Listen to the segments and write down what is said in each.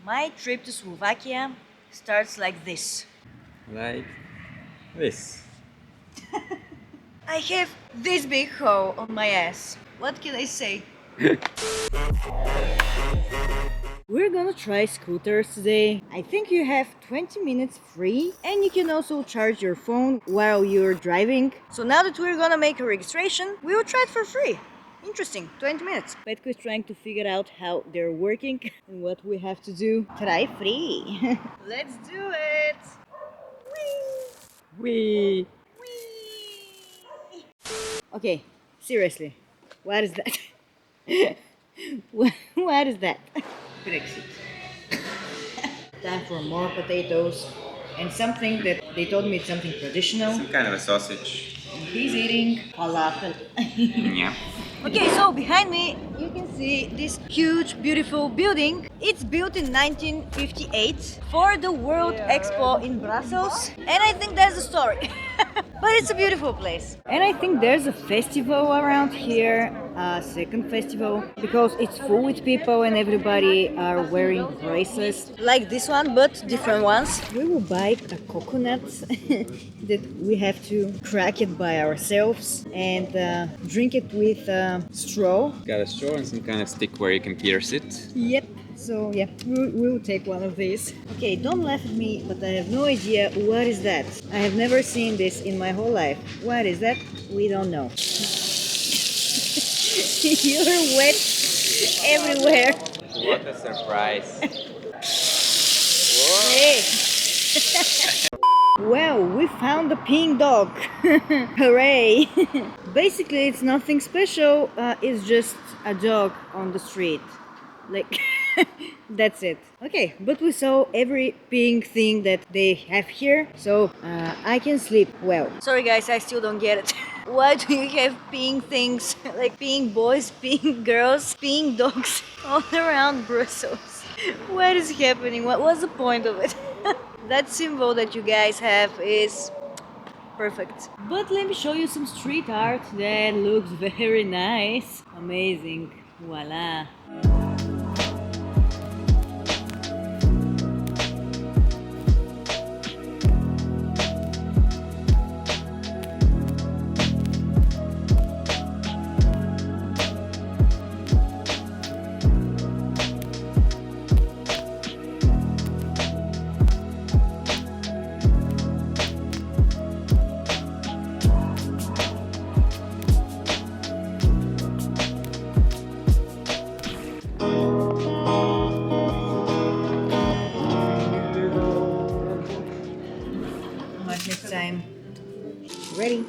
My trip to Slovakia starts like this. Like this. I have this big hole on my ass. What can I say? We're gonna try scooters today. I think you have 20 minutes free and you can also charge your phone while you're driving. So now that we're gonna make a registration, we will try it for free. Interesting, 20 minutes. Petko is trying to figure out how they're working and what we have to do. Try free. Let's do it! Wee. Whee! Okay, seriously, what is that? what is that? Brexit. Time for more potatoes and something that they told me it's something traditional. Some kind of a sausage. He's eating falafel. Yeah. Okay, so behind me you can see this huge, beautiful building. It's built in 1958 for the World Expo in Brussels, and I think that's the story. But it's a beautiful place. And I think there's a festival around here, a second festival, because it's full with people and everybody are wearing bracelets like this one, but different ones. We will buy a coconut that we have to crack it by ourselves and drink it with straw. Got a straw and some kind of stick where you can pierce it. Yep. So yeah, we'll take one of these. Okay, don't laugh at me, but I have no idea what is that. I have never seen this in my whole life. What is that? We don't know. You're wet everywhere. What a surprise. Hey. Well, we found a pink dog. Hooray! Basically, it's nothing special. It's just a dog on the street. Like, that's it. Okay, but we saw every pink thing that they have here, so I can sleep well. Sorry guys, I still don't get it. Why do you have pink things, like pink boys, pink girls, pink dogs all around Brussels? What is happening? What was the point of it? That symbol that you guys have is perfect. But let me show you some street art that looks very nice. Amazing. Voila. Next time. Ready?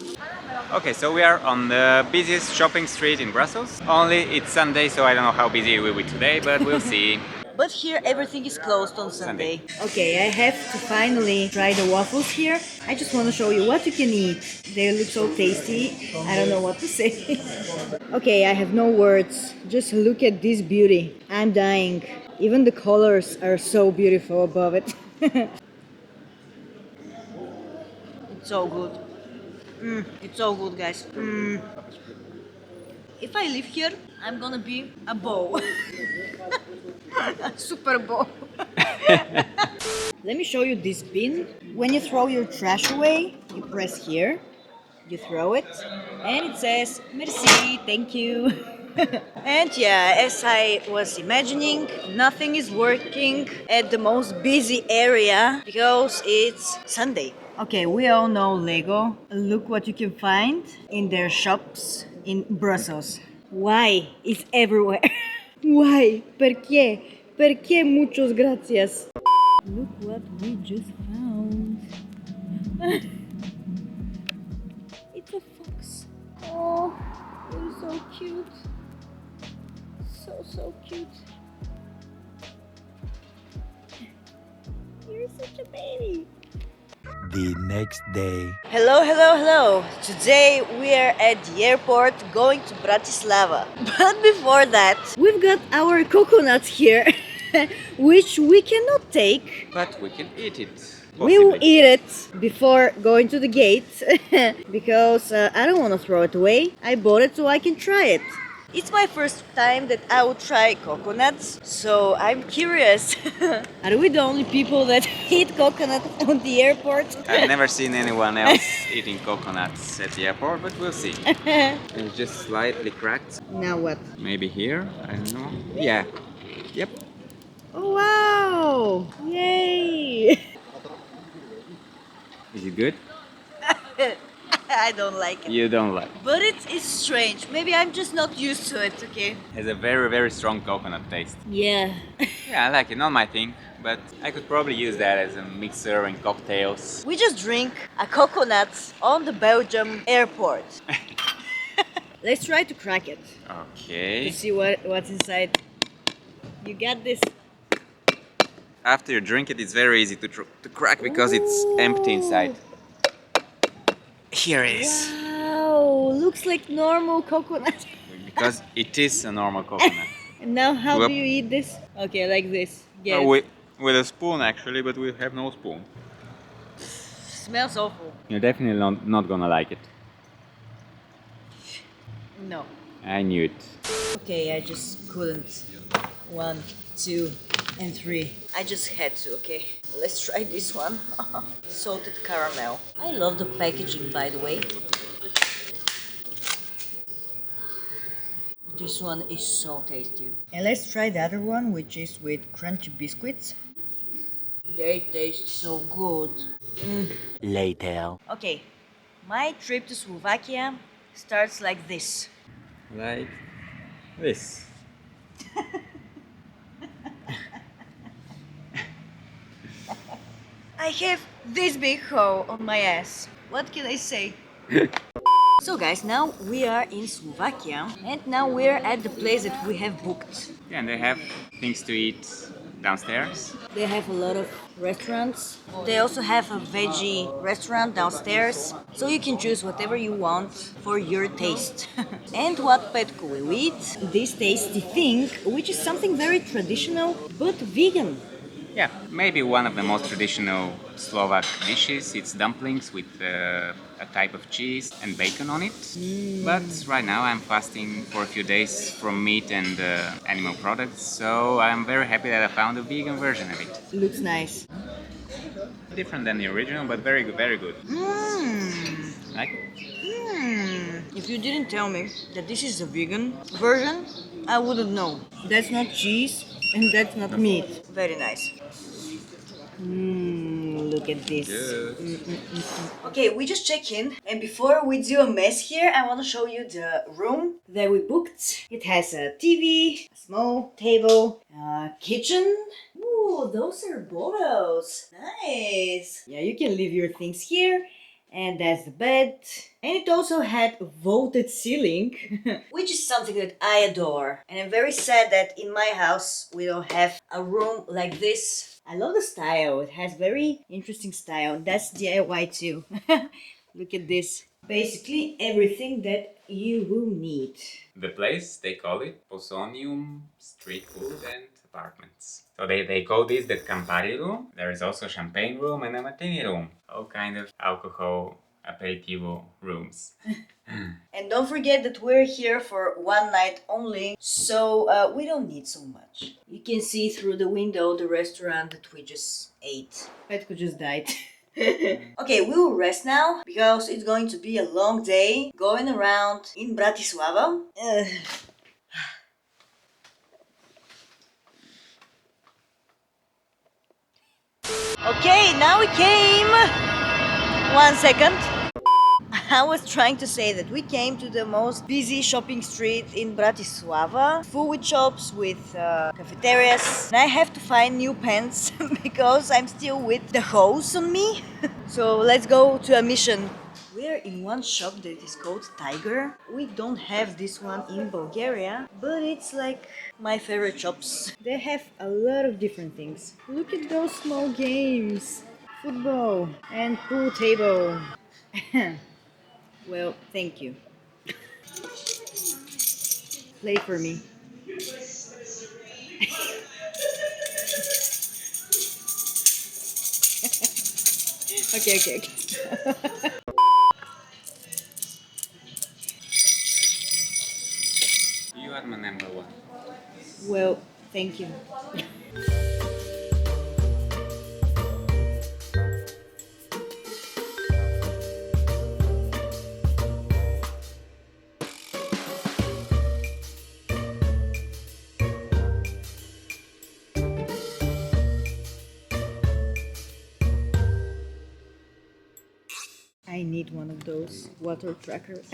Okay, so we are on the busiest shopping street in Brussels. Only it's Sunday, so I don't know how busy it will be today, but we'll see. But here everything is closed on Sunday. Okay, I have to finally try the waffles here. I just want to show you what you can eat. They look so tasty. I don't know what to say. Okay, I have no words. Just look at this beauty. I'm dying. Even the colors are so beautiful above it. It's so good. It's so good, guys. If I live here, I'm gonna be a bow. A super bow. Let me show you this bin. When you throw your trash away, you press here, you throw it, and it says, merci, thank you. And yeah, as I was imagining, nothing is working at the most busy area because it's Sunday. Okay, we all know Lego. Look what you can find in their shops in Brussels. Why? It's everywhere. Why? ¿Por qué? ¿Por qué? Muchas gracias. Look what we just found. It's a fox. Oh, you're so cute. So cute. You're such a baby. The next day. Hello. Today we are at the airport going to Bratislava. But before that, we've got our coconuts here, which we cannot take. But we can eat it. We will eat it before going to the gate because I don't want to throw it away. I bought it so I can try it. It's my first time that I would try coconuts, so I'm curious. Are we the only people that eat coconut on the airport? I've never seen anyone else eating coconuts at the airport, but we'll see. It's just slightly cracked. Now what? Maybe here, I don't know. Yeah. Yep. Oh wow! Yay! Is it good? I don't like it. You don't like. But it's strange. Maybe I'm just not used to it, okay? Has a very, very strong coconut taste. Yeah. Yeah, I like it. Not my thing, but I could probably use that as a mixer in cocktails. We just drink a coconut on the Belgium airport. Let's try to crack it to Okay. see what's inside. You got this. After you drink it, it's very easy to crack because it's empty inside. Here it is. Wow, looks like normal coconut. Because it is a normal coconut. And now how Whoop. do you eat this? Okay, like this. Get Oh, it. with a spoon actually, but we have no spoon. Smells awful. You're definitely not gonna like it. No. I knew it. Okay, I just couldn't. 1, 2, and 3. I just had to, okay? Let's try this one. Salted caramel. I love the packaging, by the way. This one is so tasty. And let's try the other one, which is with crunchy biscuits. They taste so good. Later. Okay, my trip to Slovakia starts like this. Like this. I have this big hole on my ass. What can I say? So guys, now we are in Slovakia and now we're at the place that we have booked. Yeah, and they have things to eat downstairs. They have a lot of restaurants. They also have a veggie restaurant downstairs, so you can choose whatever you want for your taste. And what Petko will eat? This tasty thing, which is something very traditional but vegan. Yeah, maybe one of the most traditional Slovak dishes. It's dumplings with a type of cheese and bacon on it. But right now I'm fasting for a few days from meat and animal products, so I'm very happy that I found a vegan version of it. Looks nice. Different than the original, but very good, very good. Mmm. Like it? If you didn't tell me that this is a vegan version, I wouldn't know. That's not cheese and that's not meat. Very nice. Look at this. Good. Okay, we just checked in, and before we do a mess here, I want to show you the room that we booked. It has a TV, a small table, a kitchen. Ooh, those are bottles. Nice. Yeah, you can leave your things here. And that's the bed. And it also had a vaulted ceiling, which is something that I adore. And I'm very sad that in my house we don't have a room like this. I love the style. It has very interesting style. That's DIY too. Look at this. Basically everything that you will need. The place, they call it Posonium Street Food and Apartments. So they call this the Campari room. There is also champagne room and a martini room. All kind of alcohol aperitivo rooms. And don't forget that we're here for one night only, so we don't need so much. You can see through the window the restaurant that we just ate. Petko just died. Okay, we will rest now because it's going to be a long day going around in Bratislava. Okay, now we came. 1 second. I was trying to say that we came to the most busy shopping street in Bratislava, full with shops, with cafeterias. And I have to find new pants because I'm still with the hose on me. So let's go to a mission. We're in one shop that is called Tiger. We don't have this one in Bulgaria, but it's like my favorite shops. They have a lot of different things. Look at those small games. Football and pool table. Well, thank you. Play for me. Okay. Do Well, thank you. I need one of those water trackers.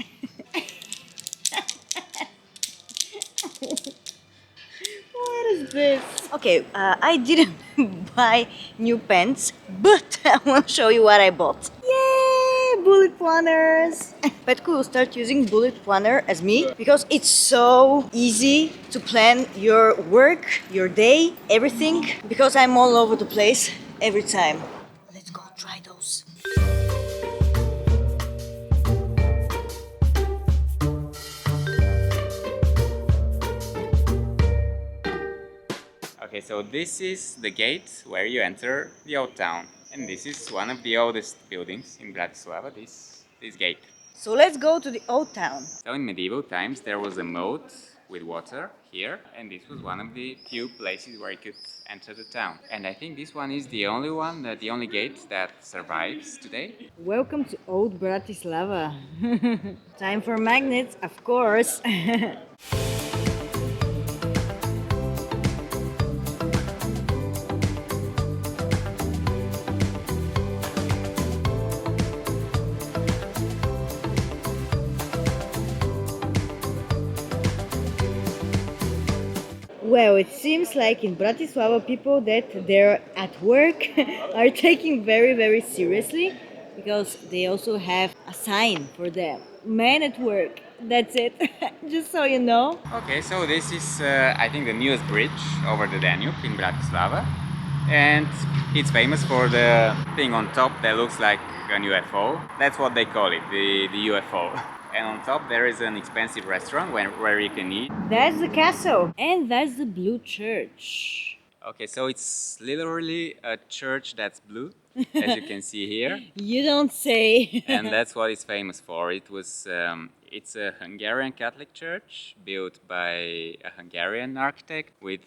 What is this? Okay, I didn't buy new pants, but I want to show you what I bought. Yay, bullet planners! But cool, start using bullet planner as me because it's so easy to plan your work, your day, everything. Because I'm all over the place every time. Let's go try those. Okay, so this is the gate where you enter the old town. And this is one of the oldest buildings in Bratislava, this gate. So let's go to the old town. So in medieval times there was a moat with water here, and this was one of the few places where you could enter the town. And I think this one is the only one, the only gate that survives today. Welcome to Old Bratislava. Time for magnets, of course. Well, it seems like in Bratislava people that they're at work are taking very seriously because they also have a sign for them. Man at work. That's it. Just so you know. Okay, so this is I think the newest bridge over the Danube in Bratislava. And it's famous for the thing on top that looks like an UFO. That's what they call it, the UFO. And on top there is an expensive restaurant where you can eat. That's the castle. And that's the blue church. Okay, so it's literally a church that's blue, as you can see here. You don't say. And that's what it's famous for. It's a Hungarian Catholic church built by a Hungarian architect with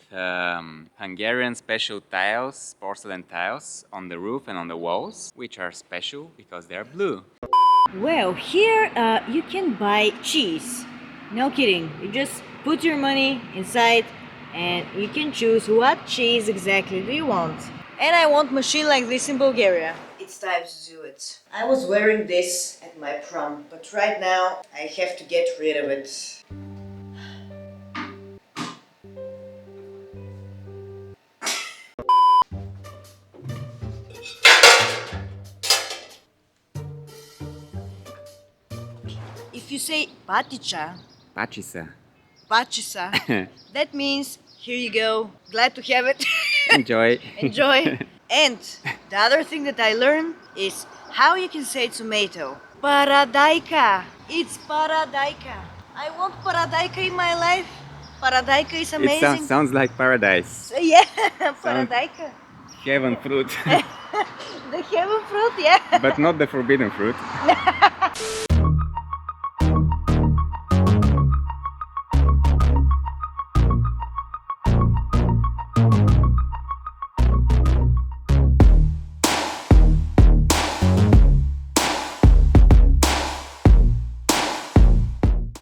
Hungarian special tiles, porcelain tiles on the roof and on the walls, which are special because they're blue. Well, here you can buy cheese. No kidding. You just put your money inside and you can choose what cheese exactly do you want. And I want machine like this in Bulgaria. It's time to do it. I was wearing this at my prom, but right now I have to get rid of it. If you say patica, Pachisa. pachisa, that means here you go. Glad to have it. Enjoy. Enjoy. And the other thing that I learned is how you can say tomato. Paradaika. It's paradaika. I want paradaika in my life. Paradaika is amazing. It sounds like paradise. Yeah, paradaika. Heaven fruit. The heaven fruit, yeah. But not the forbidden fruit.